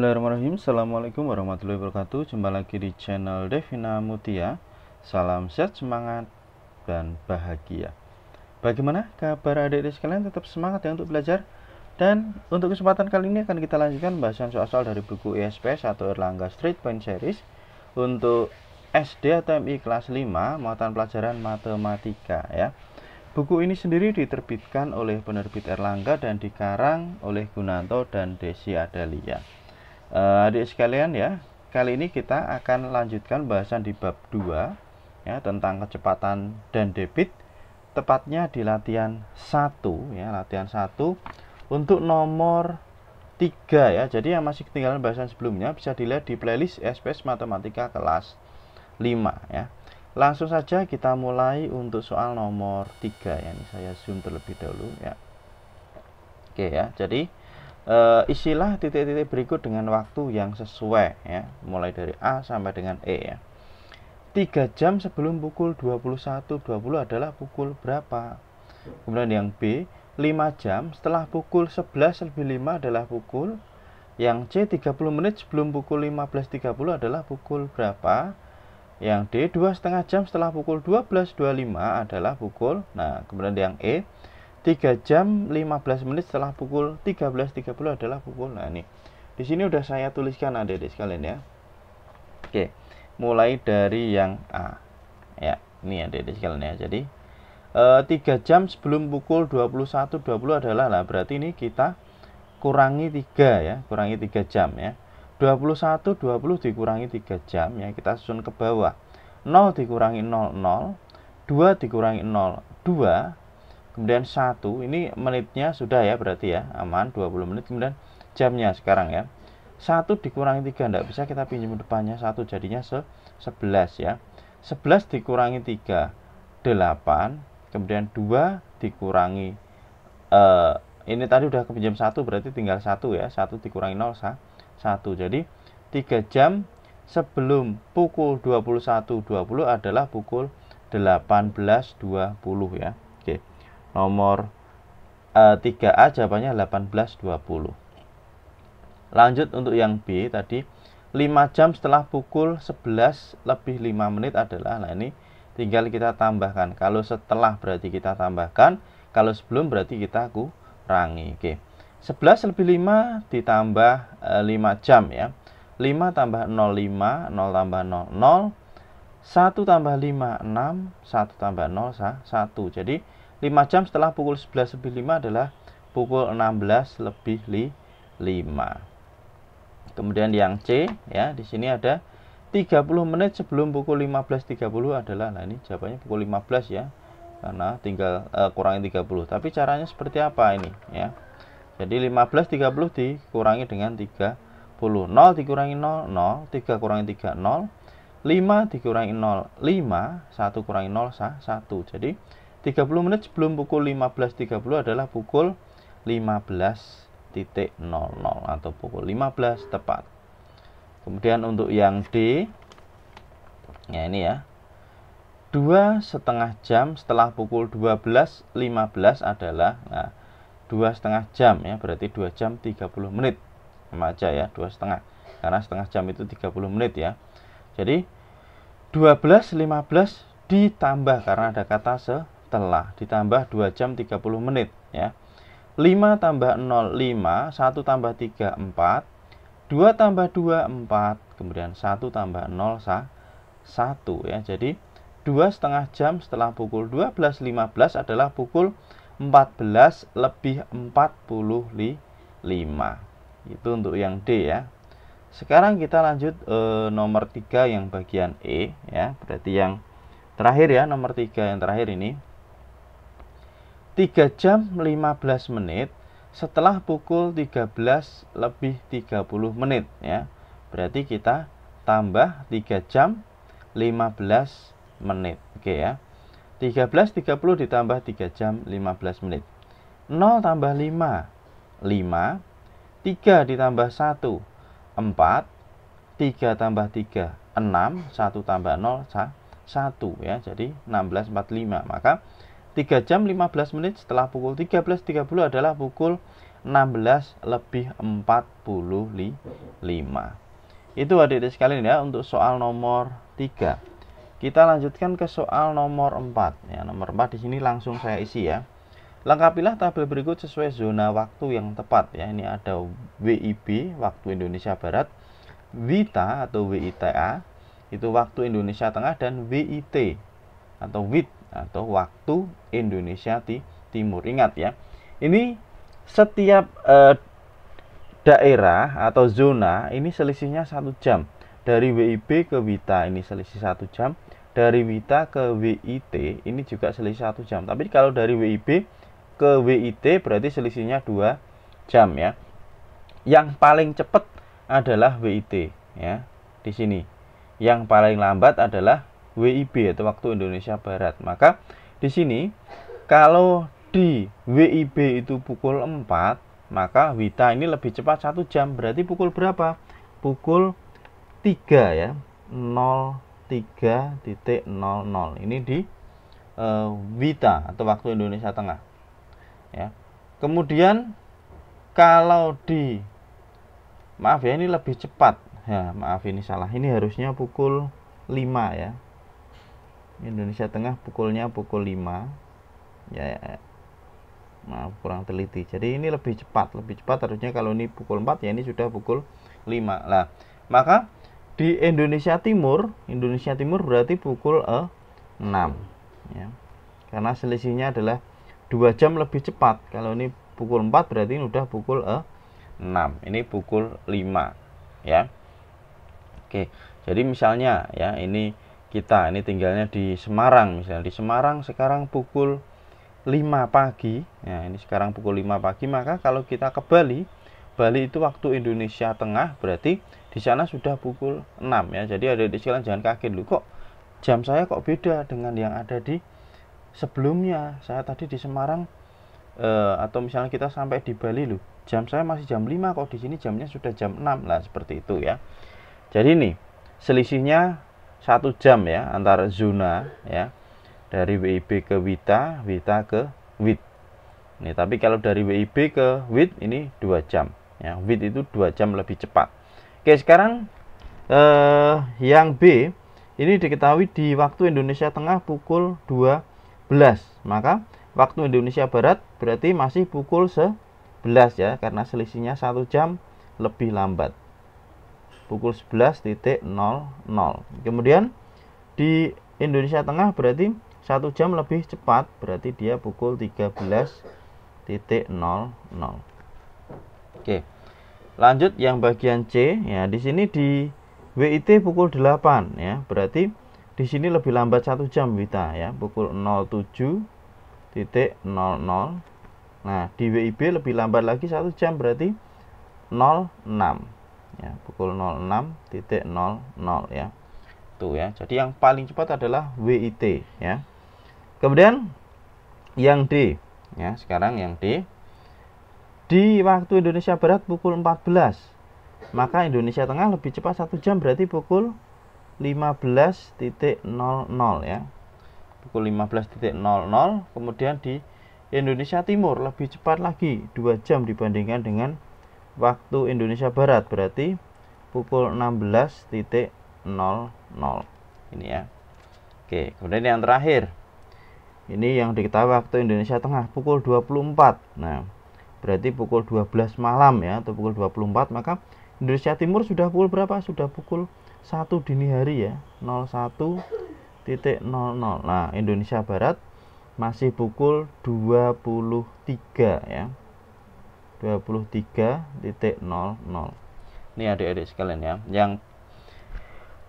Bismillahirrahmanirrahim. Assalamualaikum warahmatullahi wabarakatuh. Jumpa lagi di channel Devina Mutia. Salam sehat, semangat, dan bahagia. Bagaimana kabar adik-adik sekalian? Tetap semangat ya untuk belajar. Dan untuk kesempatan kali ini akan kita lanjutkan bahasan soal dari buku ISPS atau Erlangga Straight Point Series untuk SD atau MI kelas 5 muatan pelajaran matematika ya. Buku ini sendiri diterbitkan oleh penerbit Erlangga dan dikarang oleh Gunanto dan Desi Adalia. Adik sekalian ya, kali ini kita akan lanjutkan bahasan di bab 2 ya, tentang kecepatan dan debit, tepatnya di latihan 1 ya, latihan 1 untuk nomor 3 ya. Jadi yang masih ketinggalan bahasan sebelumnya bisa dilihat di playlist SPS Matematika kelas 5 ya. Langsung saja kita mulai untuk soal nomor 3 ya. Ini saya zoom terlebih dahulu ya. Oke ya, jadi isilah titik-titik berikut dengan waktu yang sesuai ya, mulai dari A sampai dengan E ya. 3 jam sebelum pukul 21.20 adalah pukul berapa? Kemudian yang B, 5 jam setelah pukul 11 lebih 5 adalah pukul. Yang C, 30 menit sebelum pukul 15.30 adalah pukul berapa? Yang D, 2,5 jam setelah pukul 12.25 adalah pukul. Nah, kemudian yang E, 3 jam 15 menit setelah pukul 13.30 adalah pukul. Nah, ini di sini udah saya tuliskan adik-adik sekalian ya. Oke, mulai dari yang A ya, ini adik-adik sekalian ya. Jadi 3 jam sebelum pukul 21.20 adalah, nah berarti ini kita kurangi 3 ya, kurangi 3 jam ya. 21.20 dikurangi 3 jam ya, kita susun ke bawah. 0 dikurangi 0, 0. 2 dikurangi 0, 2. Kemudian 1, ini menitnya sudah ya, berarti ya aman 20 menit. Kemudian jamnya sekarang ya, 1 dikurangi 3 tidak bisa, kita pinjam depannya 1, jadinya 11 ya. 11 dikurangi 3 8. Kemudian 2 dikurangi ini tadi udah kepinjam 1, berarti tinggal 1 ya. 1 dikurangi 0 1. Jadi 3 jam sebelum pukul 21.20 adalah pukul 18.20 ya. Oke. Nomor 3A jawabannya 18.20. Lanjut untuk yang B tadi, 5 jam setelah pukul 11 lebih 5 menit adalah, nah ini tinggal kita tambahkan. Kalau setelah berarti kita tambahkan, kalau sebelum berarti kita kurangi. Oke. 11 lebih 5 ditambah 5 jam ya. 5 tambah 0, 5, 0 tambah 0, 0. 1 tambah 5, 6, 1 tambah 0, 1. Jadi 5 jam setelah pukul 11 lebih 5 adalah pukul 16 lebih 5. Kemudian yang C ya, di sini ada 30 menit sebelum pukul 15.30 adalah, nah ini jawabannya pukul 15 ya. Karena tinggal kurangi 30. Tapi caranya seperti apa ini ya? Jadi 15.30 dikurangi dengan 30. 0 dikurangi 0, 0. 3 kurangi 3, 0. 5 dikurangi 0, 5. 1 kurangi 0, 1. Jadi 30 menit sebelum pukul 15.30 adalah pukul 15.00 atau pukul 15 tepat. Kemudian untuk yang D ya, ini ya, 2,5 jam setelah pukul 12.15 adalah, nah 2,5 jam ya, berarti 2 jam 30 menit sama aja ya, 2,5, karena setengah jam itu 30 menit ya. Jadi 12.15 ditambah karena ada kata setelah, ditambah 2 jam 30 menit ya. 5 tambah 0, 5. 1 tambah 3, 4. 2 tambah 2, 4. Kemudian 1 tambah 0, 1 ya. Jadi 2,5 jam setelah pukul 12.15 adalah pukul 14 lebih 45. Itu untuk yang D ya. Sekarang kita lanjut nomor 3 yang bagian E ya. Berarti yang terakhir ya, nomor 3 yang terakhir ini. 3 jam 15 menit setelah pukul 13 lebih 30 menit ya. Berarti kita tambah 3 jam 15 menit. Oke ya. 13.30 ditambah 3 jam 15 menit. 0 tambah 5, 5. 3 ditambah 1, 4. 3 tambah 3, 6. 1 tambah 0, 1 ya. Jadi 16.45. Maka 3 jam 15 menit setelah pukul 13.30 adalah pukul 16 lebih 45. Itu adik-adik sekalian ya untuk soal nomor 3. Kita lanjutkan ke soal nomor 4. Ya, nomor 4 di sini langsung saya isi ya. Lengkapilah tabel berikut sesuai zona waktu yang tepat ya. Ini ada WIB waktu Indonesia Barat, WITA atau WITA itu waktu Indonesia Tengah, dan WIT atau WIT atau waktu Indonesia Timur. Ingat ya. Ini setiap daerah atau zona ini selisihnya 1 jam. Dari WIB ke WITA ini selisih 1 jam. Dari WITA ke WIT ini juga selisih 1 jam. Tapi kalau dari WIB ke WIT berarti selisihnya 2 jam ya. Yang paling cepat adalah WIT ya. Di sini. Yang paling lambat adalah WIB atau waktu Indonesia Barat. Maka di sini kalau di WIB itu pukul 4, maka WITA ini lebih cepat 1 jam. Berarti pukul berapa? Pukul 3 ya. 03.00. Ini di WITA atau waktu Indonesia Tengah. Ya. Kemudian kalau di maaf ya, ini lebih cepat. Ya, maaf ini salah. Ini harusnya pukul 5 ya. Indonesia Tengah pukulnya pukul 5. Ya. Maaf kurang teliti. Jadi ini lebih cepat harusnya kalau ini pukul 4 ya, ini sudah pukul 5. Nah, maka di Indonesia Timur berarti pukul 6 ya. Karena selisihnya adalah 2 jam lebih cepat. Kalau ini pukul 4 berarti ini udah pukul 6. Ini pukul 5 ya. Oke. Jadi misalnya ya, ini tinggalnya di Semarang. Misalnya di Semarang sekarang pukul 5 pagi. Ya, ini sekarang pukul 5 pagi, maka kalau kita ke Bali itu waktu Indonesia Tengah, berarti di sana sudah pukul 6 ya. Jadi adik-adik sekalian jangan kaget, loh kok jam saya kok beda dengan yang ada di sebelumnya. Saya tadi di Semarang atau misalnya kita sampai di Bali, loh jam saya masih jam 5, kok di sini jamnya sudah jam 6. Lah seperti itu ya. Jadi ini selisihnya 1 jam ya antara zona ya. Dari WIB ke WITA, WITA ke WIT. Nih, tapi kalau dari WIB ke WIT ini 2 jam. Ya, WIT itu 2 jam lebih cepat. Oke, sekarang yang B ini diketahui di waktu Indonesia Tengah pukul 12. Maka waktu Indonesia Barat berarti masih pukul 11 ya, karena selisihnya 1 jam lebih lambat. Pukul 11.00. Kemudian di Indonesia Tengah berarti 1 jam lebih cepat, berarti dia pukul 13.00. Oke. Lanjut yang bagian C ya, di sini di WIT pukul 8 ya. Berarti di sini lebih lambat 1 jam WITA ya, pukul 07.00. Nah, di WIB lebih lambat lagi 1 jam, berarti 06 ya, pukul 06.00 ya. Tuh ya. Jadi yang paling cepat adalah WIT ya. Kemudian yang D ya, sekarang yang D di waktu Indonesia Barat pukul 14, maka Indonesia Tengah lebih cepat 1 jam, berarti pukul 15.00 ya, pukul 15.00. Kemudian di Indonesia Timur lebih cepat lagi 2 jam dibandingkan dengan waktu Indonesia Barat, berarti pukul 16.00 ini ya. Oke, kemudian yang terakhir ini yang diketahui waktu Indonesia Tengah pukul 24. Nah, berarti pukul 12 malam ya, atau pukul 24. Maka Indonesia Timur sudah pukul berapa? Sudah pukul 1 dini hari ya, 01.00. Nah, Indonesia Barat masih pukul 23 ya, 23.00. Ini adik-adik sekalian ya, yang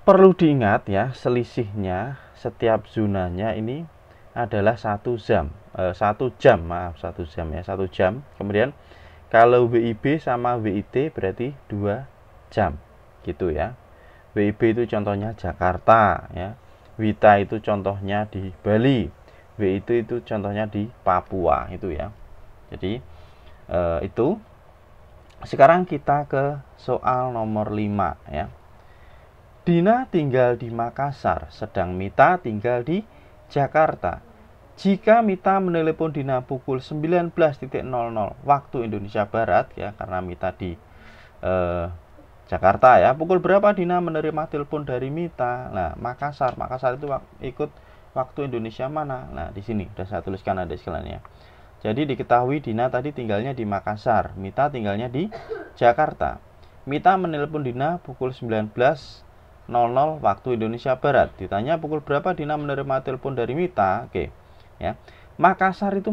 perlu diingat ya, selisihnya setiap zonanya ini adalah 1 jam. 1 jam, maaf, 1 jam ya, 1 jam. Kemudian kalau WIB sama WIT berarti 2 jam gitu ya. WIB itu contohnya Jakarta ya, WITA itu contohnya di Bali, WIT itu contohnya di Papua itu ya. Jadi itu. Sekarang kita ke soal nomor 5 ya. Dina tinggal di Makassar, sedang Mita tinggal di Jakarta. Jika Mita menelepon Dina pukul 19.00 waktu Indonesia Barat, ya, karena Mita di Jakarta, ya, pukul berapa Dina menerima telepon dari Mita? Nah, Makassar. Makassar itu ikut waktu Indonesia mana? Nah, di sini sudah saya tuliskan adik sekalian, ya. Jadi diketahui Dina tadi tinggalnya di Makassar, Mita tinggalnya di Jakarta. Mita menelpon Dina pukul 19.00 waktu Indonesia Barat. Ditanya pukul berapa Dina menerima telepon dari Mita? Oke. Ya, Makassar itu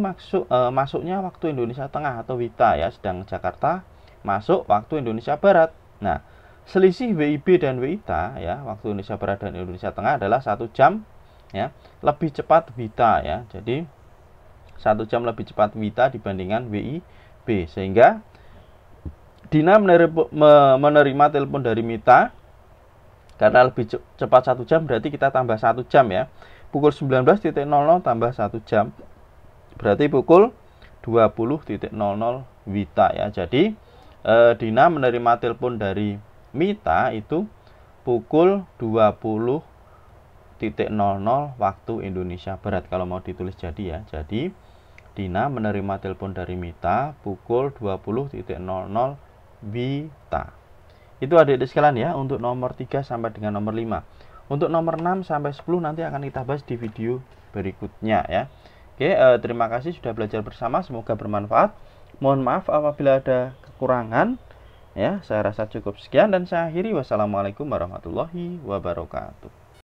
masuknya waktu Indonesia Tengah atau WITA, ya, sedang Jakarta masuk waktu Indonesia Barat. Nah, selisih WIB dan WITA, ya, waktu Indonesia Barat dan Indonesia Tengah adalah 1 jam, ya, lebih cepat WITA, ya. Jadi 1 jam lebih cepat WITA dibandingkan WIB, sehingga Dina menerima telepon dari Mita karena lebih cepat 1 jam, berarti kita tambah 1 jam, ya. Pukul 19.00 tambah 1 jam berarti pukul 20.00 WITA, ya. Jadi Dina menerima telepon dari Mita itu pukul 20.00 waktu Indonesia Barat kalau mau ditulis jadi, ya. Jadi Dina menerima telepon dari Mita pukul 20.00 WITA. Itu adik-adik sekalian, ya, untuk nomor 3 sampai dengan nomor 5. Untuk nomor 6 sampai 10 nanti akan kita bahas di video berikutnya, ya. Oke, terima kasih sudah belajar bersama, semoga bermanfaat. Mohon maaf apabila ada kekurangan, ya. Saya rasa cukup sekian dan saya akhiri. Wassalamualaikum warahmatullahi wabarakatuh.